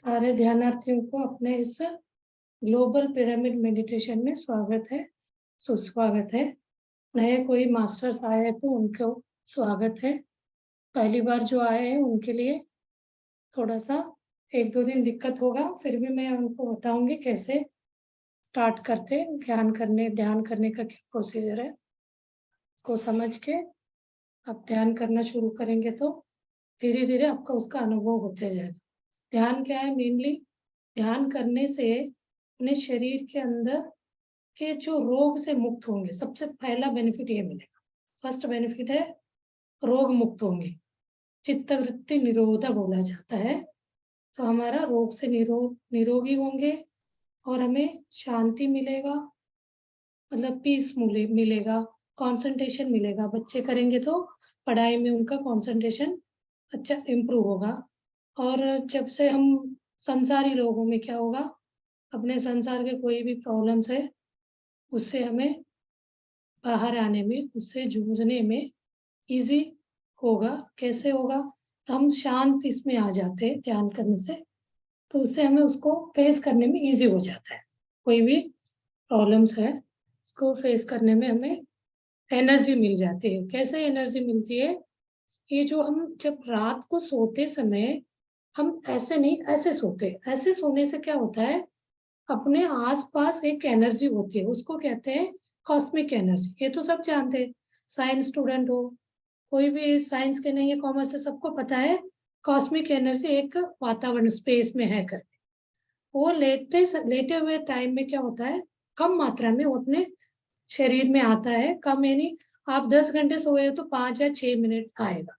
सारे ध्यानार्थियों को अपने इस ग्लोबल पिरामिड मेडिटेशन में स्वागत है, सुस्वागत है। नए कोई मास्टर्स आए हैं तो उनको स्वागत है। पहली बार जो आए हैं उनके लिए थोड़ा सा 1-2 दिन दिक्कत होगा, फिर भी मैं उनको बताऊंगी कैसे स्टार्ट करते ध्यान करने का क्या प्रोसीजर है। को समझ के आप ध्यान करना शुरू करेंगे तो धीरे धीरे आपका उसका अनुभव होते जाएगा। ध्यान क्या है? मेनली ध्यान करने से अपने शरीर के अंदर के जो रोग से मुक्त होंगे। सबसे पहला बेनिफिट ये मिलेगा। फर्स्ट बेनिफिट है रोग मुक्त होंगे। चित्तवृत्ति निरोधा बोला जाता है, तो हमारा रोग से निरोगी होंगे और हमें शांति मिलेगा, मतलब पीस मिलेगा, कंसंट्रेशन मिलेगा। बच्चे करेंगे तो पढ़ाई में उनका कंसंट्रेशन अच्छा इम्प्रूव होगा। और जब से हम संसारी लोगों में क्या होगा, अपने संसार के कोई भी प्रॉब्लम्स है उससे हमें बाहर आने में, उससे जूझने में इजी होगा। कैसे होगा? तो हम शांत इसमें आ जाते हैं ध्यान करने से, तो उससे हमें उसको फेस करने में इजी हो जाता है। कोई भी प्रॉब्लम्स है उसको फेस करने में हमें एनर्जी मिल जाती है। कैसे एनर्जी मिलती है? ये जो हम जब रात को सोते समय हम ऐसे नहीं, ऐसे सोते, ऐसे सोने से क्या होता है, अपने आसपास एक एनर्जी होती है, उसको कहते हैं कॉस्मिक एनर्जी। ये तो सब जानते हैं, साइंस स्टूडेंट हो, कोई भी साइंस के नहीं है, कॉमर्स से, सबको पता है कॉस्मिक एनर्जी एक वातावरण स्पेस में है करके। वो लेटे हुए टाइम में क्या होता है, कम मात्रा में वो अपने शरीर में आता है। कम यानी आप 10 घंटे सोए हो तो 5 या 6 मिनट आएगा।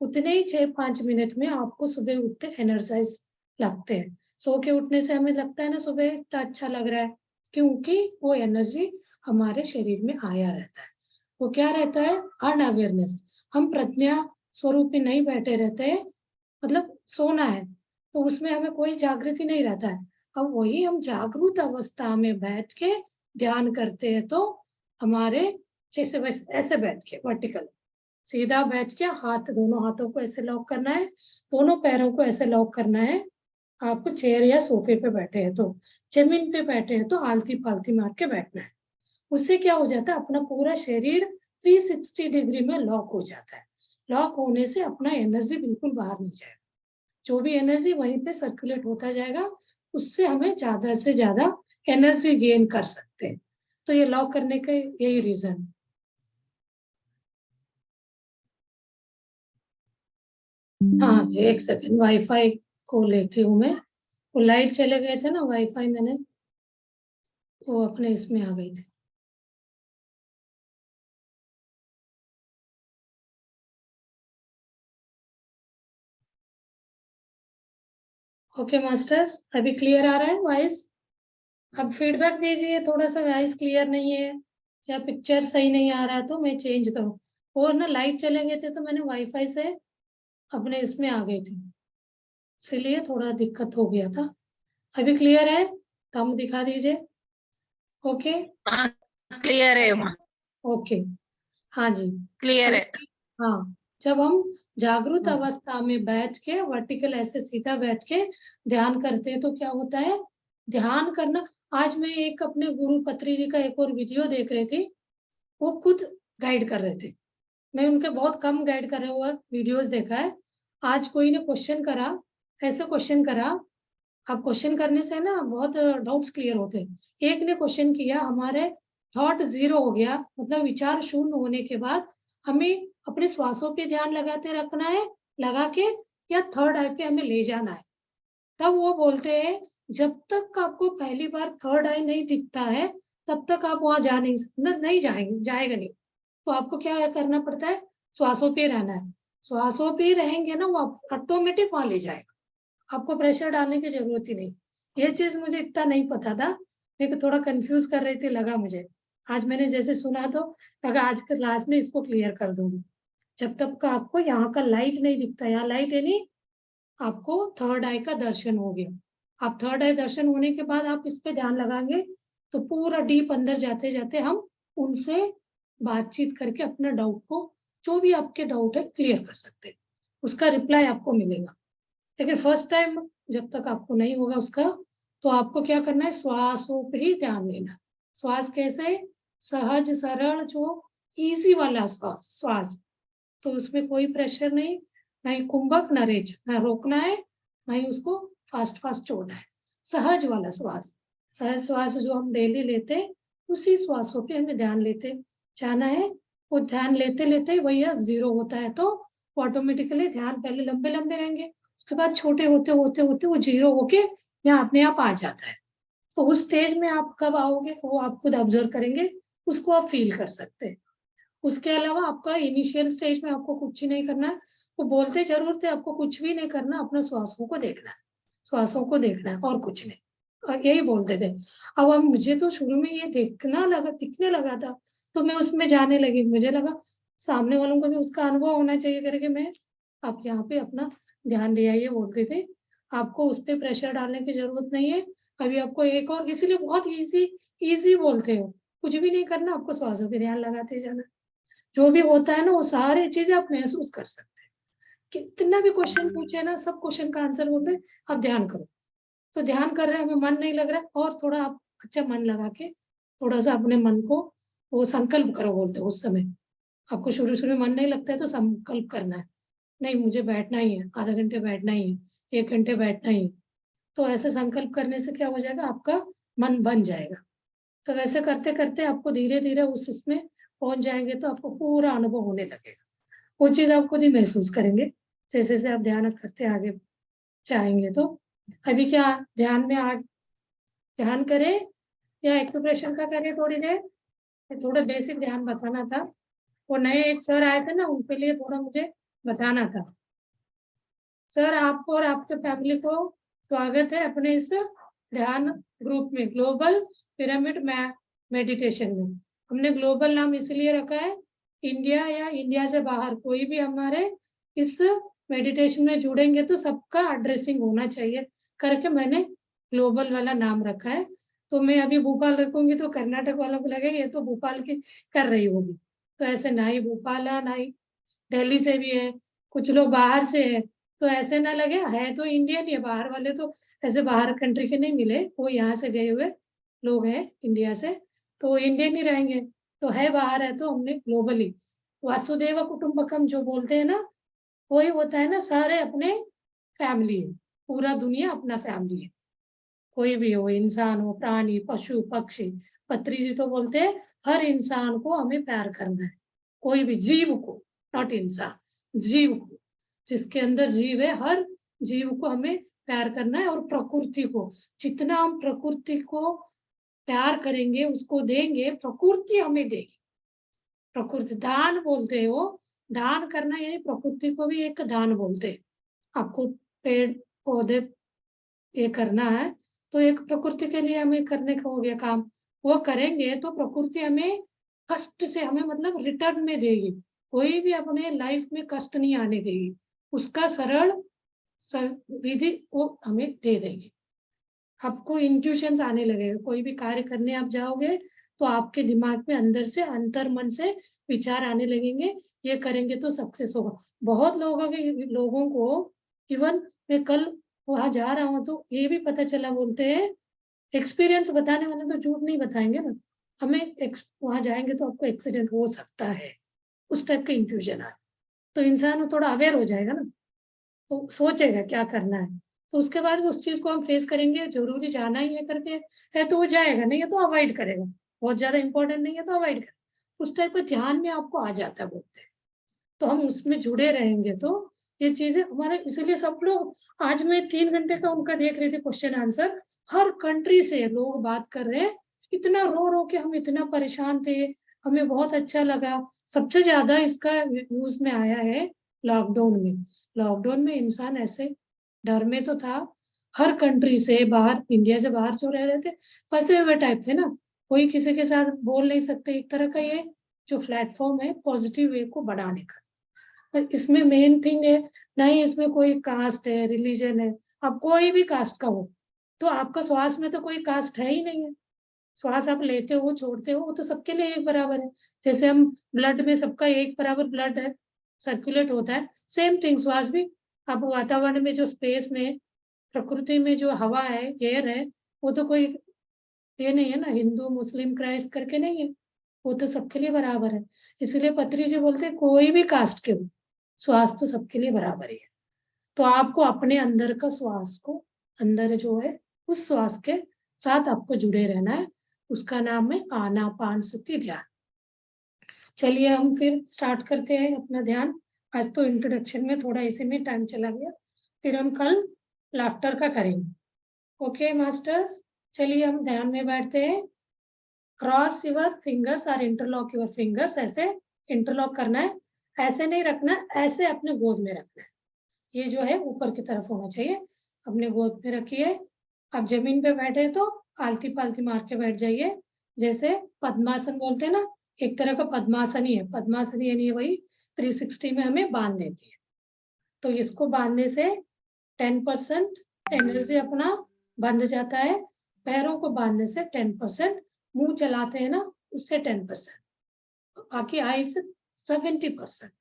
उतने ही 6-5 मिनट में आपको सुबह उठते एनर्जाइज लगते हैं। सो के उठने से हमें लगता है ना सुबह इतना अच्छा लग रहा है, क्योंकि वो एनर्जी हमारे शरीर में आया रहता है। वो क्या रहता है? अनअवेयरनेस। हम प्रज्ञा स्वरूप में नहीं बैठे रहते हैं, मतलब सोना है तो उसमें हमें कोई जागृति नहीं रहता है। अब वही हम जागरूक अवस्था में बैठ के ध्यान करते हैं तो हमारे जैसे वैसे ऐसे बैठ के वर्टिकल सीधा बैठ के हाथ, दोनों हाथों को ऐसे लॉक करना है, दोनों पैरों को ऐसे लॉक करना है। आपको चेयर या सोफे पे बैठे हैं तो, जमीन पे बैठे हैं तो आलती पालती मार के बैठना है। उससे क्या हो जाता है, अपना पूरा शरीर 360 डिग्री में लॉक हो जाता है। लॉक होने से अपना एनर्जी बिल्कुल बाहर नहीं जाएगा, जो भी एनर्जी वहीं पे सर्कुलेट होता जाएगा, उससे हमें ज्यादा से ज्यादा एनर्जी गेन कर सकते हैं। तो ये लॉक करने का यही रीजन। हाँ जी, एक सेकंड, वाईफाई को लेती हूँ मैं। वो लाइट चले गए थे ना, वाईफाई मैंने वो अपने इसमें आ गई थी। ओके मास्टर्स, अभी क्लियर आ रहा है वॉइस? अब फीडबैक दीजिए, थोड़ा सा वॉइस क्लियर नहीं है या पिक्चर सही नहीं आ रहा है तो मैं चेंज करूँ। और ना लाइट चले गए थे तो मैंने वाईफाई से अपने इसमें आ गई थी, इसलिए थोड़ा दिक्कत हो गया था। अभी क्लियर है? थंब दिखा दीजिए। ओके। हाँ क्लियर है माँ, ओके, हाँ जी। क्लियर अब है। हाँ, जब हम जागृत अवस्था में बैठ के वर्टिकल ऐसे सीधा बैठ के ध्यान करते हैं तो क्या होता है, ध्यान करना। आज मैं एक अपने गुरु पत्री जी का एक और वीडियो देख रही थी, वो खुद गाइड कर रहे थे। मैं उनके बहुत कम गाइड करे हुए वीडियोस देखा है। आज कोई ने क्वेश्चन करा, ऐसे क्वेश्चन करा, अब क्वेश्चन करने से ना बहुत डाउट्स क्लियर होते हैं। एक ने क्वेश्चन किया, हमारे थॉट जीरो हो गया, मतलब विचार शून्य होने के बाद हमें अपने श्वासों पे ध्यान लगाते रखना है, लगा के, या थर्ड आई पे हमें ले जाना है। तब वो बोलते हैं जब तक आपको पहली बार थर्ड आई नहीं दिखता है तब तक आप वहां जा नहीं जाएगा नहीं। तो आपको क्या करना पड़ता है, श्वासों पे रहना है। श्वासों पे रहेंगे ना, वो ऑटोमेटिक वहां ले जाएगा, आपको प्रेशर डालने की जरूरत ही नहीं। ये चीज मुझे इतना नहीं पता था, मेरे को थोड़ा कंफ्यूज कर रही थी, लगा मुझे। आज मैंने जैसे सुना तो लगा आज के क्लास में इसको क्लियर कर दूंगी। जब तक का आपको यहाँ का लाइट नहीं दिखता, यहाँ लाइट है नहीं, आपको थर्ड आई का दर्शन हो गया। आप थर्ड आई दर्शन होने के बाद आप इस पे ध्यान लगाएंगे तो पूरा डीप अंदर जाते जाते हम उनसे बातचीत करके अपना डाउट को, जो भी आपके डाउट है, क्लियर कर सकते हैं। उसका रिप्लाई आपको मिलेगा। लेकिन फर्स्ट टाइम जब तक आपको नहीं होगा उसका, तो आपको क्या करना है, श्वासों पे ही ध्यान देना। श्वास कैसे, सहज सरल जो इजी वाला श्वास, तो उसमें कोई प्रेशर नहीं, ना ही कुंभक ना रेच, ना रोकना है ना ही उसको फास्ट फास्ट छोड़ना है। सहज वाला श्वास, सहज श्वास जो हम डेली लेते हैं उसी श्वासों पे हमें ध्यान लेते जाना है। वो ध्यान लेते लेते वही जीरो होता है, तो ऑटोमेटिकली ध्यान पहले लंबे लंबे रहेंगे, उसके बाद छोटे होते होते होते वो जीरो होके यहाँ अपने आप आ जाता है। तो उस स्टेज में आप कब आओगे वो आप खुद ऑब्जर्व करेंगे, उसको आप फील कर सकते हैं। उसके अलावा आपका इनिशियल स्टेज में आपको कुछ ही नहीं करना है। वो बोलते जरूर थे आपको कुछ भी नहीं करना, अपना श्वासों को देखना है, श्वासों को देखना है और कुछ नहीं, और यही बोलते थे। अब मुझे तो शुरू में ये दिखने लगा था, तो मैं उसमें जाने लगी। मुझे लगा सामने वालों को भी उसका अनुभव होना चाहिए करके मैं आप यहाँ पे अपना ध्यान दिया, ये बोलते थे। आपको उस पर प्रेशर डालने की जरूरत नहीं है। अभी आपको एक और, इसीलिए बहुत इजी बोलते हो, कुछ भी नहीं करना, आपको श्वासों पे ध्यान लगाते जाना। जो भी होता है ना वो सारी चीजें आप महसूस कर सकते हैं। कितना भी क्वेश्चन पूछे ना, सब क्वेश्चन का आंसर बोलते हैं, आप ध्यान करो। तो ध्यान कर रहे हैं, हमें मन नहीं लग रहा है, और थोड़ा आप अच्छा मन लगा के थोड़ा सा अपने मन को वो संकल्प करो, बोलते हैं उस समय। आपको शुरू शुरू में मन नहीं लगता है तो संकल्प करना है, नहीं मुझे बैठना ही है, आधा घंटे बैठना ही है, 1 घंटे बैठना ही है। तो ऐसे संकल्प करने से क्या हो जाएगा, आपका मन बन जाएगा। तो वैसे करते करते आपको धीरे धीरे उस उसमें पहुंच जाएंगे, तो आपको पूरा अनुभव होने लगेगा। वो चीज आप खुद ही महसूस करेंगे जैसे जैसे आप ध्यान करते आगे जाएंगे। तो अभी क्या ध्यान में ध्यान करें या एक्सप्रेशन का करें थोड़ी देर? थोड़ा बेसिक ध्यान बताना था, वो नए एक सर आए थे ना, उनके लिए थोड़ा मुझे बताना था। सर आपको और आपके फैमिली को स्वागत है अपने इस ध्यान ग्रुप में, ग्लोबल पिरामिड मेडिटेशन में। हमने ग्लोबल नाम इसलिए रखा है, इंडिया या इंडिया से बाहर कोई भी हमारे इस मेडिटेशन में जुड़ेंगे तो सबका एड्रेसिंग होना चाहिए करके मैंने ग्लोबल वाला नाम रखा है। तो मैं अभी भोपाल रखूंगी तो कर्नाटक वालों को लगेगा ये तो भोपाल की कर रही होगी, तो ऐसे ना ही भोपाल है ना ही दिल्ली से भी है, कुछ लोग बाहर से है, तो ऐसे ना लगे है तो इंडियन ही है, बाहर वाले तो ऐसे बाहर कंट्री के नहीं मिले, वो यहाँ से गए हुए लोग हैं इंडिया से, तो वो इंडियन ही रहेंगे। तो है बाहर है तो हमने ग्लोबली वासुदेव कुटुंबकम जो बोलते हैं ना, वही होता है ना, सारे अपने फैमिली है, पूरा दुनिया अपना फैमिली है। कोई भी हो, इंसान हो, प्राणी, पशु, पक्षी। पत्री जी तो बोलते हैं हर इंसान को हमें प्यार करना है, कोई भी जीव को, नॉट इंसान, जीव को, जिसके अंदर जीव है, हर जीव को हमें प्यार करना है। और प्रकृति को, जितना हम प्रकृति को प्यार करेंगे, उसको देंगे, प्रकृति हमें देगी। प्रकृति दान बोलते हैं, वो दान करना यानी प्रकृति को भी एक दान बोलते हैं। आपको पेड़ पौधे ये करना है तो एक प्रकृति के लिए हमें करने का हो गया काम, वो करेंगे तो प्रकृति हमें कष्ट से, हमें मतलब रिटर्न में देगी। कोई भी अपने लाइफ में कष्ट नहीं आने देगी, उसका सरल विधि वो हमें दे देगी। आपको इंट्यूशंस आने लगेगा, कोई भी कार्य करने आप जाओगे तो आपके दिमाग में अंदर से, अंतर मन से विचार आने लगेंगे, ये करेंगे तो सक्सेस होगा। बहुत लोगों को इवन मैं कल वहां जा रहा हूँ तो ये भी पता चला, बोलते हैं एक्सपीरियंस बताने वाले तो झूठ नहीं बताएंगे ना, हमें वहां जाएंगे तो आपको एक्सीडेंट हो सकता है, उस टाइप का इंट्यूजन आए तो इंसान थोड़ा अवेयर हो जाएगा ना, तो सोचेगा क्या करना है, तो उसके बाद उस चीज को हम फेस करेंगे, जरूरी जाना ही है करके है तो वो जाएगा, नहीं है तो अवॉइड करेगा, बहुत ज्यादा इंपॉर्टेंट नहीं है तो अवॉइड करेगा। उस टाइप का ध्यान में आपको आ जाता है, बोलते हैं। तो हम उसमें जुड़े रहेंगे तो ये चीजें हमारे, इसीलिए सब लोग, आज मैं 3 घंटे का उनका देख रही थी क्वेश्चन आंसर, हर कंट्री से लोग बात कर रहे हैं, इतना रो रो के हम इतना परेशान थे, हमें बहुत अच्छा लगा। सबसे ज्यादा इसका न्यूज में आया है लॉकडाउन में। लॉकडाउन में इंसान ऐसे डर में तो था, हर कंट्री से बाहर, इंडिया से बाहर जो रह रहे थे फंसे हुए टाइप थे ना, कोई किसी के साथ बोल नहीं सकते। एक तरह का ये जो प्लेटफॉर्म है पॉजिटिव वे को बढ़ाने का, पर इसमें मेन थिंग है, नहीं इसमें कोई कास्ट है, रिलीजन है, आप कोई भी कास्ट का हो, तो आपका श्वास में तो कोई कास्ट है ही नहीं है। श्वास आप लेते हो छोड़ते हो वो तो सबके लिए एक बराबर है, जैसे हम ब्लड में सबका एक बराबर ब्लड है, सर्कुलेट होता है, सेम थिंग श्वास भी। आप वातावरण में जो स्पेस में प्रकृति में जो हवा है, एयर है, वो तो कोई ये नहीं है ना, हिंदू मुस्लिम क्राइस्ट करके नहीं है, वो तो सबके लिए बराबर है। इसलिए पत्री जी बोलते हैं कोई भी कास्ट के हो, श्वास तो सबके लिए बराबर ही है। तो आपको अपने अंदर का श्वास को, अंदर जो है उस श्वास के साथ आपको जुड़े रहना है। उसका नाम है आनापानसति ध्यान। चलिए हम फिर स्टार्ट करते हैं अपना ध्यान। आज तो इंट्रोडक्शन में थोड़ा इसी में टाइम चला गया, फिर हम कल लाफ्टर का करेंगे। ओके मास्टर्स, चलिए हम ध्यान में बैठते हैं। क्रॉस योर फिंगर्स और इंटरलॉक योर फिंगर्स, ऐसे इंटरलॉक करना है, ऐसे नहीं रखना, ऐसे अपने गोद में रखना है। ये जो है ऊपर की तरफ होना चाहिए, अपने गोद पे रखिए। अब जमीन पे बैठे तो आलती पालती मार के बैठ जाइए, जैसे पद्मासन बोलते हैं ना, एक तरह का पद्मासन ही है। पद्मासन यानी वही 360 में हमें बांध देती है। तो इसको बांधने से 10% एनर्जी अपना बंध जाता है। पैरों को बांधने से 10%, मुंह चलाते हैं ना उससे 10%, बाकी आइज 70%।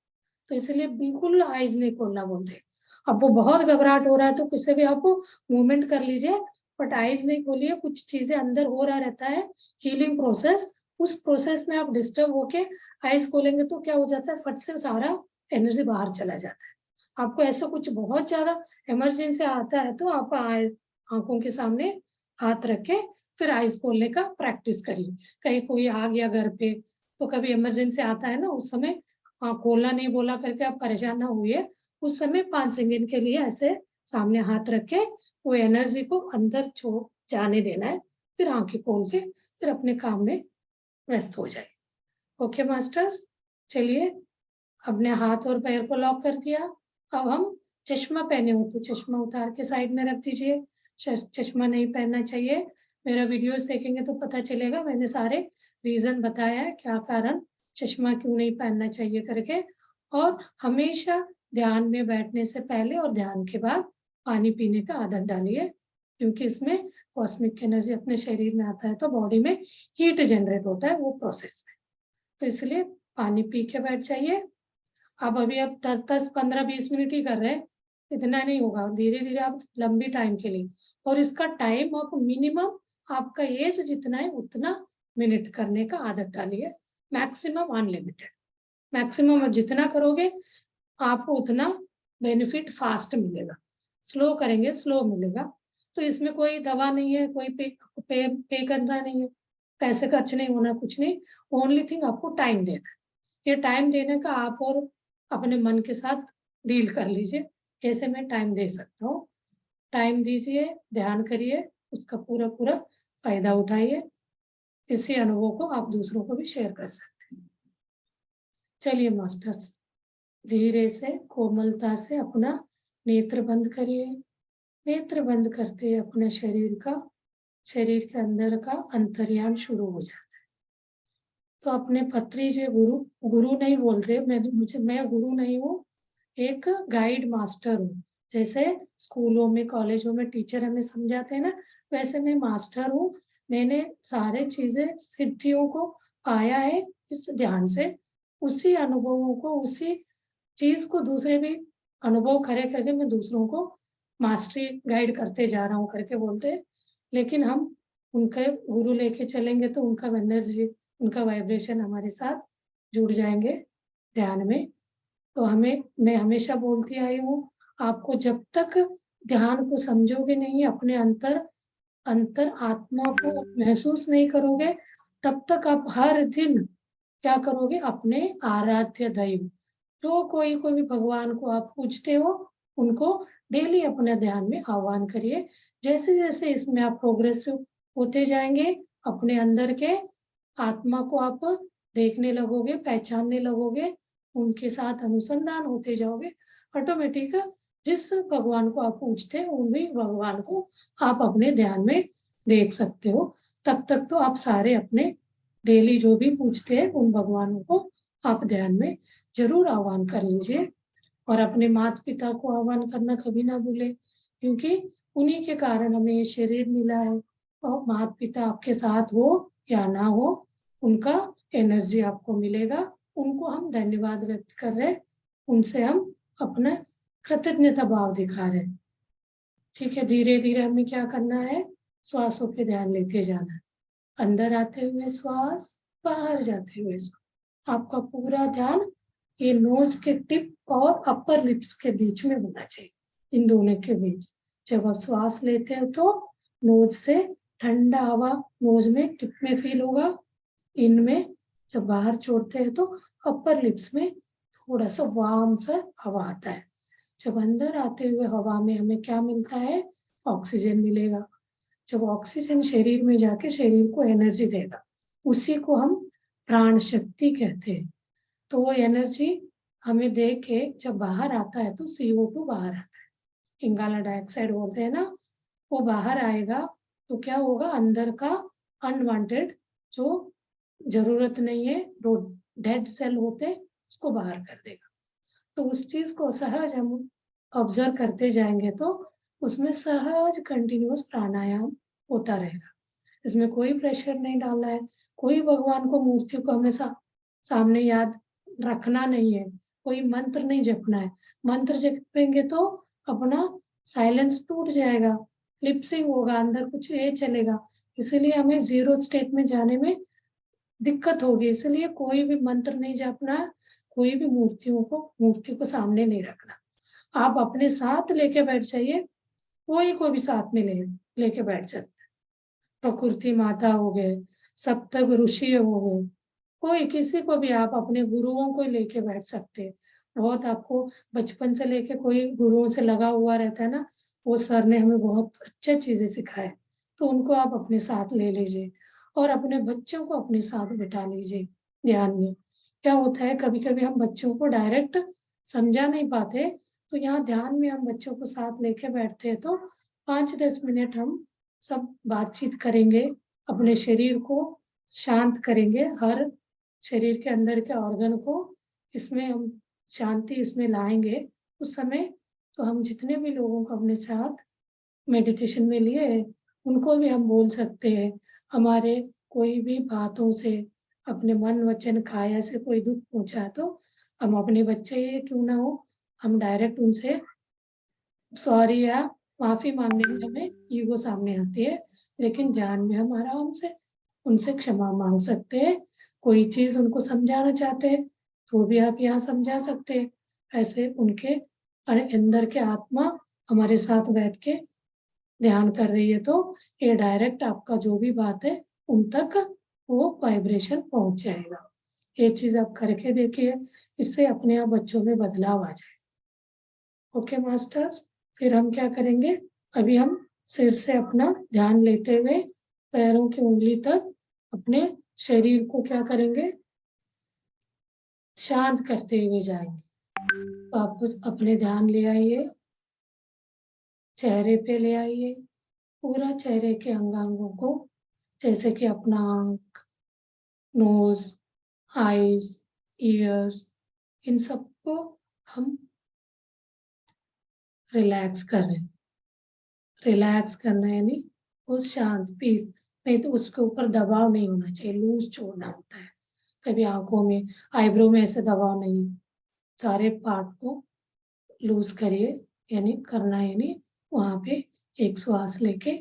तो इसलिए बिल्कुल आइज नहीं खोलना बोलते। अब वो बहुत घबराहट हो रहा है तो किसी भी आप मूवमेंट कर लीजिए, बट आइज नहीं खोलिए। कुछ चीजें अंदर हो रहा रहता है, हीलिंग प्रोसेस, उस प्रोसेस में आप डिस्टर्ब होके आइज खोलेंगे तो क्या हो जाता है, फट से सारा एनर्जी बाहर चला जाता है। आपको ऐसा कुछ बहुत ज्यादा इमरजेंसी आता है तो आप आंखों के सामने हाथ रख के फिर आइज खोलने का प्रैक्टिस करिए। कहीं कोई आ गया घर पे तो कभी इमरजेंसी आता है ना, उस समय खोलना नहीं बोला करके आप परेशान ना हुए। उस समय 5 सेकेंड के लिए ऐसे सामने हाथ रख के वो एनर्जी को अंदर छोड़ जाने देना है, फिर आंखें खोल के फिर अपने काम में व्यस्त हो जाए। ओके मास्टर्स, चलिए अपने हाथ और पैर को लॉक कर दिया। अब हम चश्मा पहने हो तो चश्मा उतार के साइड में रख दीजिए। चश्मा नहीं पहनना चाहिए। मेरा वीडियोस देखेंगे तो पता चलेगा, मैंने सारे रीजन बताया है क्या कारण चश्मा क्यों नहीं पहनना चाहिए करके। और हमेशा ध्यान में बैठने से पहले और ध्यान के बाद पानी पीने का आदत डालिए, क्योंकि इसमें कॉस्मिक एनर्जी अपने शरीर में आता है तो बॉडी में हीट जनरेट होता है वो प्रोसेस में। तो इसलिए पानी पी के बैठ जाइए। अब अभी आप 10-15-20 मिनट ही कर रहे हैं, इतना नहीं होगा, धीरे धीरे आप लंबी टाइम के लिए। और इसका टाइम आप मिनिमम, आपका एज जितना है उतना मिनट करने का आदत डालिए। मैक्सिमम अनलिमिटेड, मैक्सिमम जितना करोगे आपको उतना बेनिफिट फास्ट मिलेगा। स्लो करेंगे स्लो मिलेगा। तो इसमें कोई दवा नहीं है, कोई पे करना नहीं है, पैसे खर्च नहीं होना, कुछ नहीं। ओनली थिंग आपको टाइम देना है। ये टाइम देने का आप और अपने मन के साथ डील कर लीजिए, कैसे मैं टाइम दे सकता हूँ। टाइम दीजिए, ध्यान करिए, उसका पूरा पूरा फायदा उठाइए। इसी अनुभव को आप दूसरों को भी शेयर कर सकते हैं। चलिए मास्टर्स, धीरे से कोमलता से अपना नेत्र बंद करिए। नेत्र बंद करते अपने शरीर के अंदर का अंतर्यान शुरू हो जाता है। तो अपने पत्री जे गुरु नहीं बोलते, मैं गुरु नहीं हूँ, एक गाइड मास्टर हूँ। जैसे स्कूलों में कॉलेजों में टीचर हमें समझाते हैं ना, वैसे मैं मास्टर हूँ। मैंने सारे चीजें सिद्धियों को पाया है इस ध्यान से। उसी अनुभवों को, उसी चीज को दूसरे भी अनुभव करे करके मैं दूसरों को मास्टरी गाइड करते जा रहा हूँ करके बोलते हैं। लेकिन हम उनके गुरु लेके चलेंगे तो उनका एनर्जी, उनका वाइब्रेशन हमारे साथ जुड़ जाएंगे ध्यान में। तो मैं हमेशा बोलती आई हूँ, आपको जब तक ध्यान को समझोगे नहीं, अपने अंतर आत्मा को महसूस नहीं करोगे, तब तक आप हर दिन क्या करोगे, अपने आराध्य दैव, जो कोई भी भगवान को आप पूजते हो, उनको डेली अपने ध्यान में आह्वान करिए। जैसे जैसे इसमें आप प्रोग्रेसिव होते जाएंगे, अपने अंदर के आत्मा को आप देखने लगोगे, पहचानने लगोगे, उनके साथ अनुसंधान होते जाओगे। ऑटोमेटिक जिस भगवान को आप पूजते हैं उन्हीं भगवान को आप अपने ध्यान में देख सकते हो। तब तक तो आप सारे अपने डेली जो भी पूजते हैं उन भगवानों को आप ध्यान में जरूर आह्वान कर लीजिए। और अपने माता पिता को आह्वान करना कभी ना भूले, क्योंकि उन्हीं के कारण हमें ये शरीर मिला है। और माता पिता आपके साथ हो या ना हो, उनका एनर्जी आपको मिलेगा। उनको हम धन्यवाद व्यक्त कर रहे हैं, उनसे हम अपना कृतज्ञता भाव दिखा रहे हैं। ठीक है, धीरे धीरे हमें क्या करना है, श्वासों पे ध्यान लेते जाना है। अंदर आते हुए श्वास, बाहर जाते हुए श्वास। आपका पूरा ध्यान ये नोज के टिप और अपर लिप्स के बीच में होना चाहिए, इन दोनों के बीच। जब आप श्वास लेते हो तो नोज से ठंडा हवा नोज में टिप में फील होगा, इनमें। जब बाहर छोड़ते हैं तो अपर लिप्स में थोड़ा सा वार्म सा हवा आता है। जब अंदर आते हुए हवा में हमें क्या मिलता है, ऑक्सीजन मिलेगा। जब ऑक्सीजन शरीर में जाके शरीर को एनर्जी देगा, उसी को हम प्राण शक्ति कहते हैं। तो वो एनर्जी हमें दे के जब बाहर आता है तो CO2 बाहर आता है, इंगाला डाइऑक्साइड बोलते हैं ना, वो बाहर आएगा। तो क्या होगा, अंदर का अनवांटेड जो जरूरत नहीं है, जो डेड सेल होते उसको बाहर कर देगा। तो उस चीज को सहज हम ऑब्जर्व करते जाएंगे तो उसमें सहज कंटिन्यूअस प्राणायाम होता रहेगा। इसमें कोई प्रेशर नहीं डालना है, कोई भगवान को मूर्ति को हमेशा सामने याद रखना नहीं है, कोई मंत्र नहीं जपना है। मंत्र जपेंगे तो अपना साइलेंस टूट जाएगा, लिपसिंग होगा, अंदर कुछ ये चलेगा। इसीलिए हमें जीरो स्टेट में जाने में दिक्कत होगी। इसलिए कोई भी मंत्र नहीं जपना, कोई भी मूर्ति को सामने नहीं रखना। आप अपने साथ लेके बैठ जाइए, कोई को भी साथ में लेके बैठ सकते। प्रकृति माता हो गए, सप्तक ऋषि हो गए, कोई किसी को भी आप अपने गुरुओं को लेके बैठ सकते हैं। बहुत आपको बचपन से लेके कोई गुरुओं से लगा हुआ रहता है ना, वो सर ने हमें बहुत अच्छी चीजें सिखाए, तो उनको आप अपने साथ ले लीजिए और अपने बच्चों को अपने साथ बिठा लीजिए ध्यान में। क्या होता है, कभी कभी हम बच्चों को डायरेक्ट समझा नहीं पाते, तो यहाँ ध्यान में हम बच्चों को साथ लेके बैठते हैं तो 5-10 मिनट हम सब बातचीत करेंगे, अपने शरीर को शांत करेंगे, हर शरीर के अंदर के ऑर्गन को इसमें हम शांति इसमें लाएंगे। उस समय तो हम जितने भी लोगों को अपने साथ मेडिटेशन में लिए उनको भी हम बोल सकते हैं। हमारे कोई भी बातों से, अपने मन वचन काया से कोई दुख पहुंचा तो हम अपने बच्चे क्यों ना हो, हम डायरेक्ट उनसे सॉरी या माफी मांगने में हमें ईगो सामने आती है, लेकिन ध्यान में हम आराम से उनसे क्षमा मांग सकते हैं। कोई चीज उनको समझाना चाहते हैं तो भी आप यहाँ समझा सकते हैं। ऐसे उनके अंदर के आत्मा हमारे साथ बैठ के ध्यान कर रही है तो ये डायरेक्ट आपका जो भी बात है उन तक वो वाइब्रेशन पहुंच जाएगा। ये चीज आप करके देखिए, इससे अपने आप बच्चों में बदलाव आ जाए। ओके मास्टर्स, फिर हम क्या करेंगे, अभी हम सिर से अपना ध्यान लेते हुए पैरों की उंगली तक अपने शरीर को क्या करेंगे, शांत करते हुए जाएंगे। तो आप अपने ध्यान ले आइए, चेहरे पे ले आइए, पूरा चेहरे के अंगांगों को, जैसे कि अपना आंख, नोज, आईज, ईयर्स, इन सबको हम रिलैक्स कर रहे हैं। रिलैक्स करना है यानी वो शांत पीस, नहीं तो उसके ऊपर दबाव नहीं होना चाहिए, लूज छोड़ना होता है। कभी आंखों में, आईब्रो में ऐसे दबाव नहीं, सारे पार्ट को लूज करिए, यानी करना है, यानी वहां पे एक श्वास लेके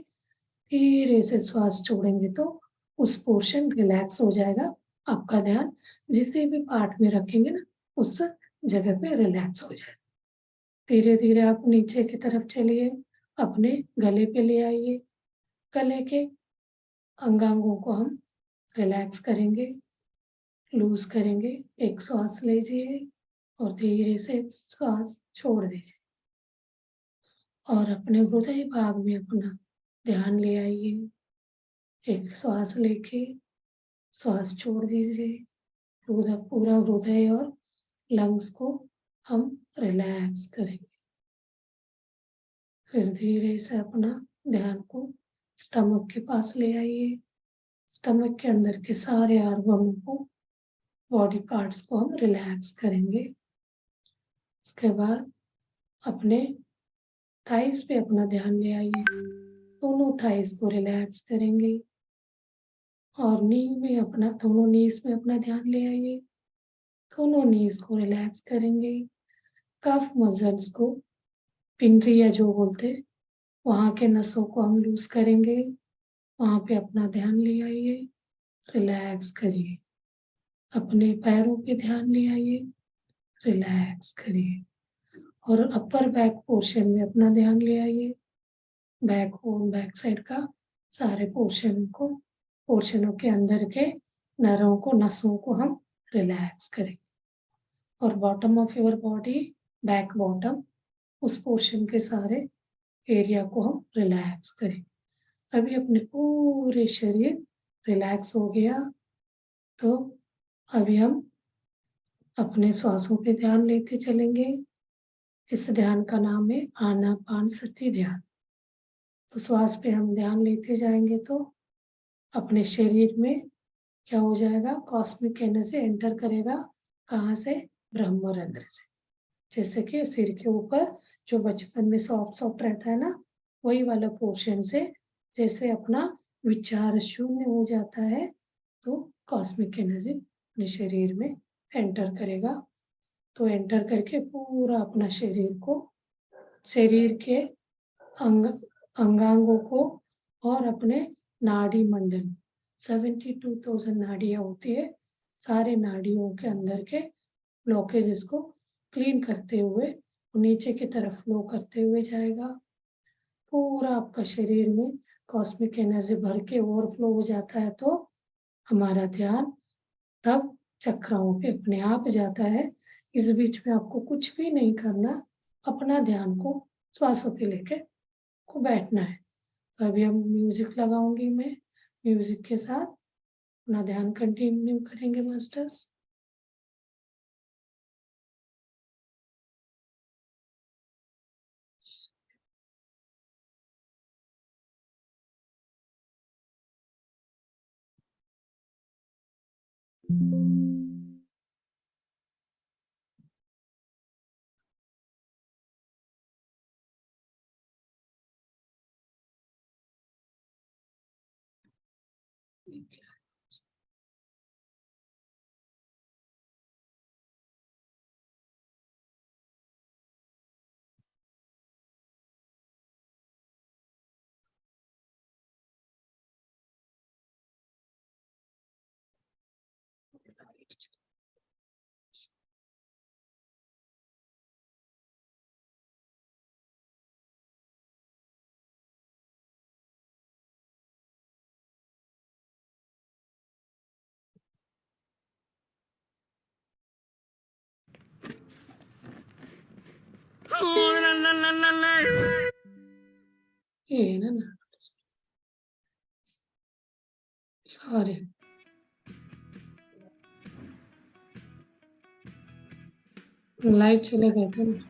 धीरे से श्वास छोड़ेंगे तो उस पोर्शन रिलैक्स हो जाएगा। आपका ध्यान जिस भी पार्ट में रखेंगे ना उस जगह पे रिलैक्स हो जाएगा। धीरे धीरे आप नीचे की तरफ चलिए, अपने गले पे ले आइए, गले के अंगांगों को हम रिलैक्स करेंगे, लूज करेंगे। एक श्वास लीजिए और धीरे से श्वास छोड़ दीजिए और अपने हृदय भाग में अपना ध्यान ले आइए। एक श्वास लेके श्वास छोड़ दीजिए, पूरा हृदय और लंग्स को हम रिलैक्स करेंगे। फिर धीरे से अपना ध्यान को स्टमक के पास ले आइए, स्टमक के अंदर के सारे ऑर्गनों को, बॉडी पार्ट्स को हम रिलैक्स करेंगे। उसके बाद अपने थाइस पे अपना ध्यान ले आइए, दोनों थाइस को रिलैक्स करेंगे और नी में अपना, दोनों नीज में अपना ध्यान ले आइए, दोनों नीज को रिलैक्स करेंगे। कफ मसल्स को, पिंडलिया जो बोलते हैं, वहाँ के नसों को हम लूज करेंगे। वहाँ पे अपना ध्यान ले आइए, रिलैक्स करिए। अपने पैरों पे ध्यान ले आइए, रिलैक्स करिए। और अपर बैक पोर्शन में अपना ध्यान ले आइए। बैक होल, बैक साइड का सारे पोर्शनों के अंदर के नरों को, नसों को हम रिलैक्स करें। और bottom of your body, back bottom, उस पोर्शन के सारे एरिया को हम रिलैक्स करें। अभी अपने पूरे शरीर रिलैक्स हो गया, तो अभी हम अपने श्वासों पे ध्यान लेते चलेंगे। इस ध्यान का नाम है आनापानसति ध्यान। तो श्वास पे हम ध्यान लेते जाएंगे तो अपने शरीर में क्या हो जाएगा, कॉस्मिक एनर्जी एंटर करेगा। कहाँ से? ब्रह्मरंध्र से। जैसे कि सिर के ऊपर जो बचपन में सॉफ्ट सॉफ्ट रहता है ना, वही वाला पोर्शन से जैसे अपना विचार शून्य हो जाता है, तो कॉस्मिक एनर्जी अपने शरीर में एंटर करेगा। तो एंटर करके पूरा अपना शरीर को, शरीर के अंगांगों को और अपने नाड़ी मंडल, 72,000 नाड़ियाँ होती है, सारे नाड़ियों के अंदर के ब्लॉकेजेस को क्लीन करते हुए नीचे की तरफ फ्लो करते हुए जाएगा। पूरा आपका शरीर में कॉस्मिक एनर्जी भर के ओवरफ्लो हो जाता है, तो हमारा ध्यान तब चक्राओं पे अपने आप जाता है। इस बीच में आपको कुछ भी नहीं करना, अपना ध्यान को श्वासों पे लेके को बैठना है। तो अभी हम म्यूजिक लगाऊंगी मैं, म्यूजिक के साथ अपना ध्यान कंटिन्यू करेंगे मास्टर्स। ये ना सॉरी, लाइट चले गए थे ना।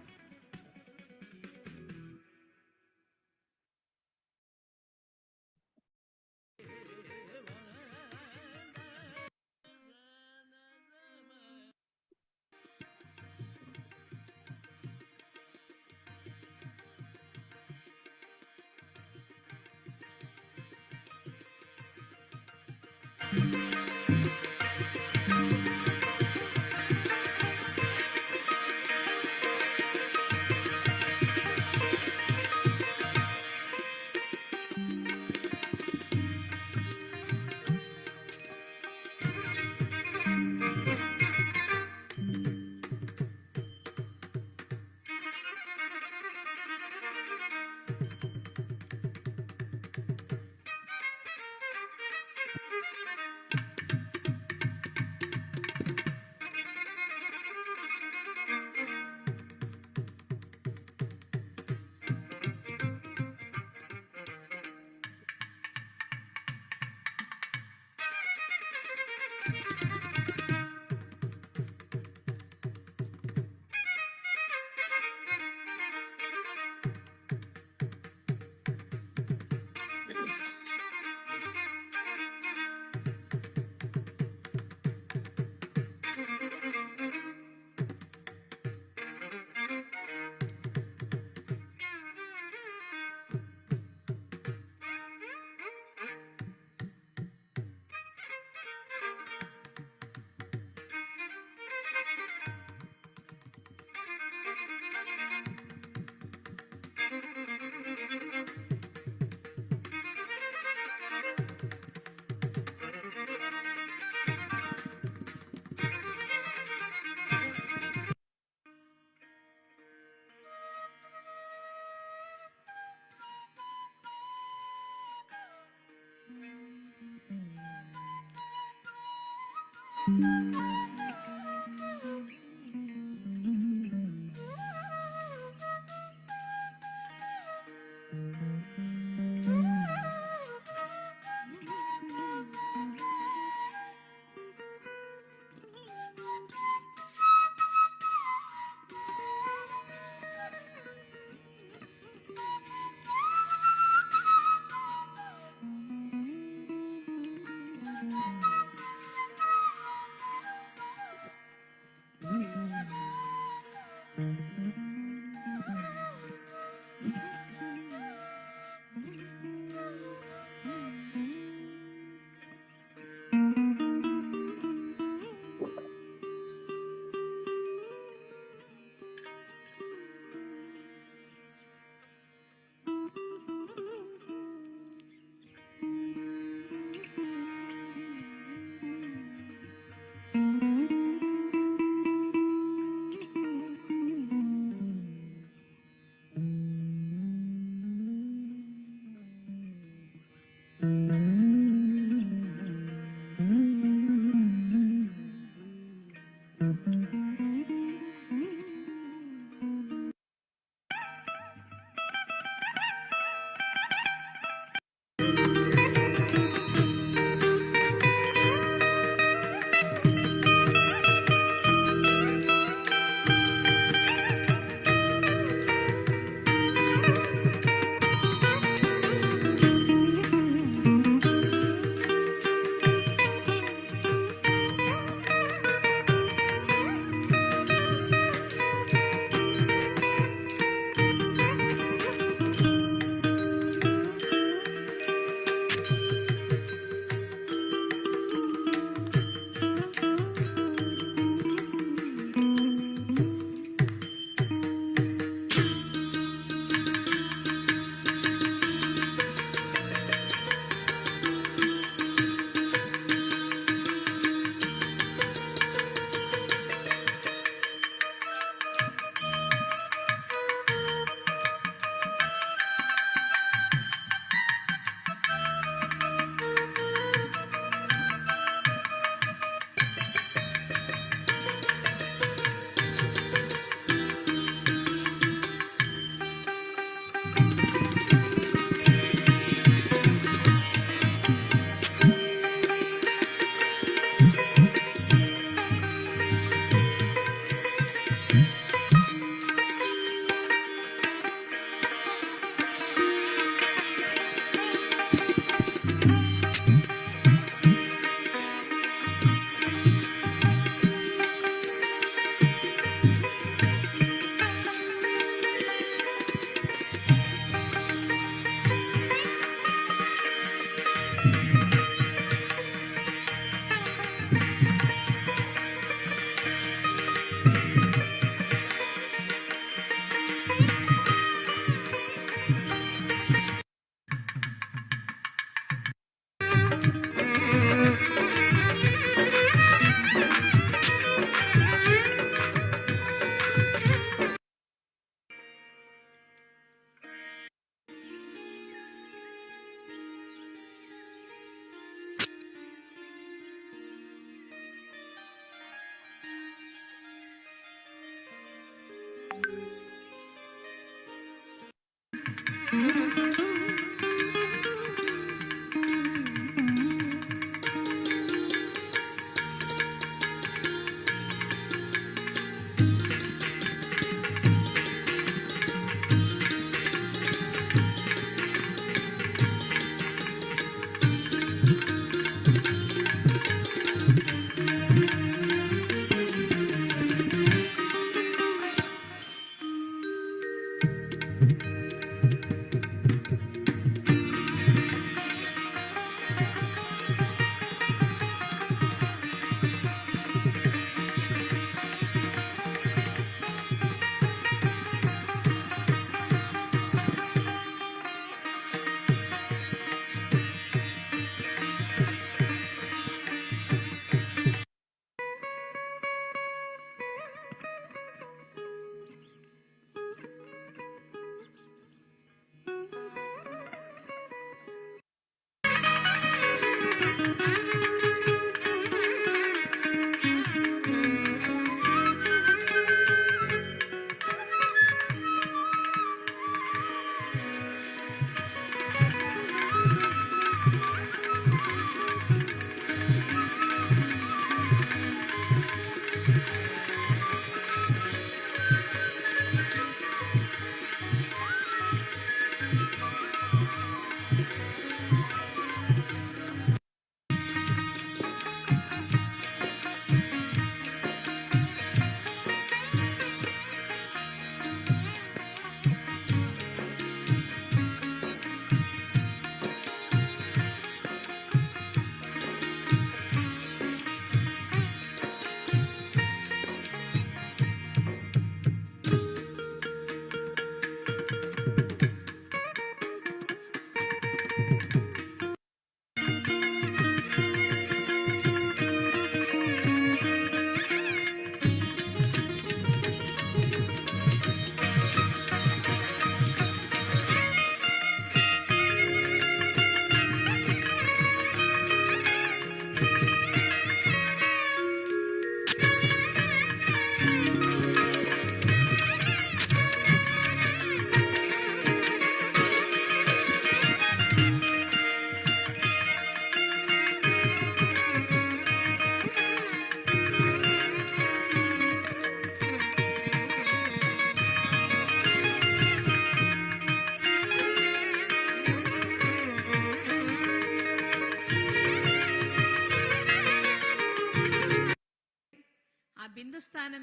ఆ బిందు స్థానం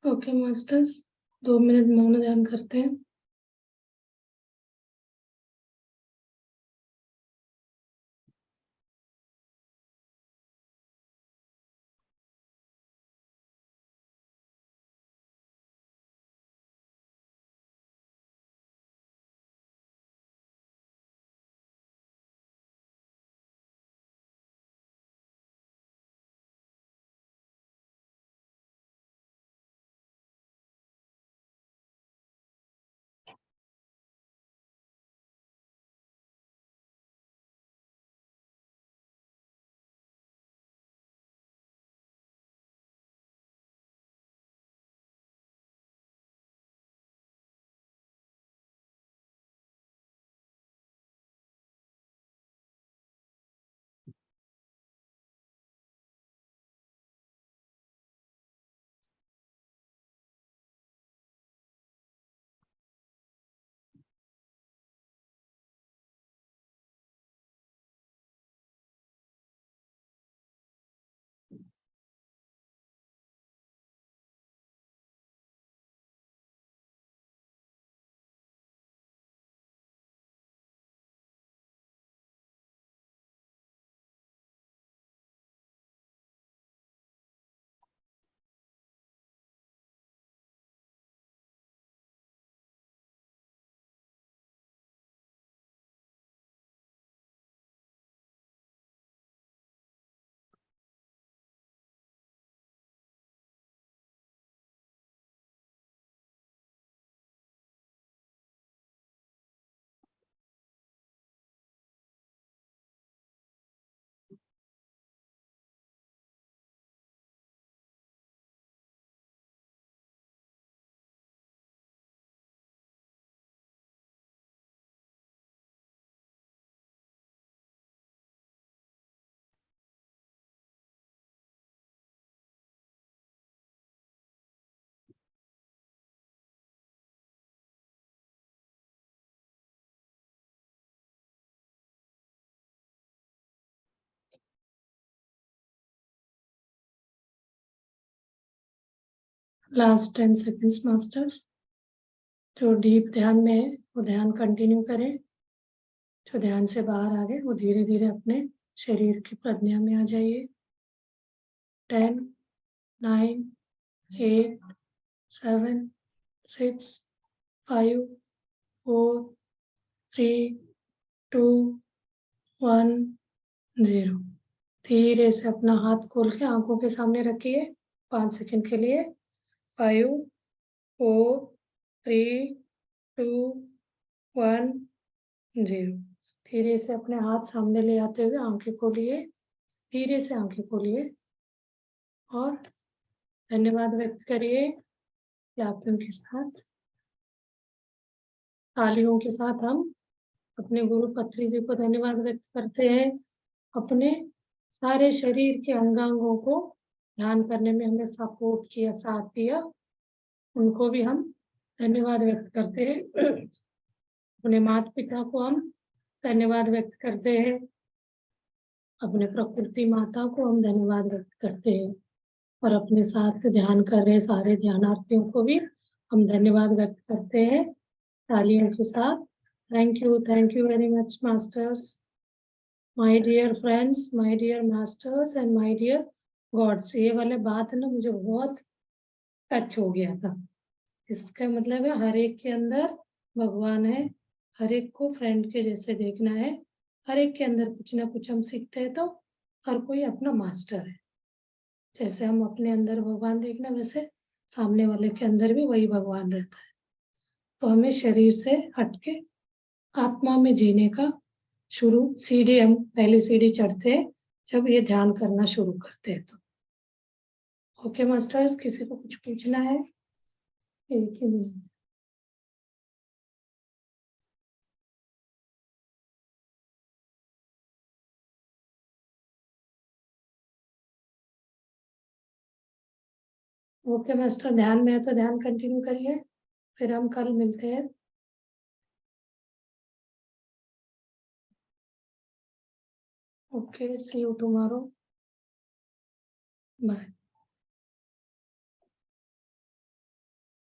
ओके मास्टर्स, 2 मिनट मौन ध्यान करते हैं। Last 10 seconds masters. जो डीप ध्यान में है वो ध्यान कंटिन्यू करें, जो ध्यान से बाहर आ गए वो धीरे धीरे अपने शरीर की प्रज्ञा में आ जाइए। 10, 9, 8, 7, 6, 5, 4, 3, 2, 1, 0। धीरे से अपना हाथ खोल के आंखों के सामने रखिए 5 सेकंड के लिए। 5, 4, 3, 2, 1, 0। धीरे से अपने हाथ सामने ले आते हुए आंखें खोलिए, धीरे से आंखें खोलिए और धन्यवाद व्यक्त करिए क्लैपिंग के साथ, तालियों के साथ। हम अपने गुरु पत्री जी को धन्यवाद व्यक्त करते हैं, अपने सारे शरीर के अंगांगों को ध्यान करने में हमें सपोर्ट किया, साथ दिया, उनको भी हम धन्यवाद व्यक्त करते हैं। अपने माता पिता को हम धन्यवाद व्यक्त करते हैं, अपने प्रकृति माता को हम धन्यवाद व्यक्त करते हैं और अपने साथ ध्यान कर रहे सारे ध्यानार्थियों को भी हम धन्यवाद व्यक्त करते हैं तालियों के साथ। Thank you very much masters, my dear friends, my dear masters and my dear gods. ये वाले बात है ना, मुझे बहुत टच हो गया था। इसका मतलब है हर एक के अंदर भगवान है, हर एक को फ्रेंड के जैसे देखना है, हर एक के अंदर कुछ ना कुछ हम सीखते हैं, तो हर कोई अपना मास्टर है। जैसे हम अपने अंदर भगवान देखना, वैसे सामने वाले के अंदर भी वही भगवान रहता है। तो हमें शरीर से हटके आत्मा में जीने का सीढ़ी, हम पहली सीढ़ी चढ़ते हैं जब ये ध्यान करना शुरू करते हैं। तो ओके मास्टर्स, किसी को कुछ पूछना है? एक ही मिनट। ओके मास्टर, ध्यान में है तो ध्यान कंटिन्यू करिए, फिर हम कल मिलते हैं। Okay, see you tomorrow, bye.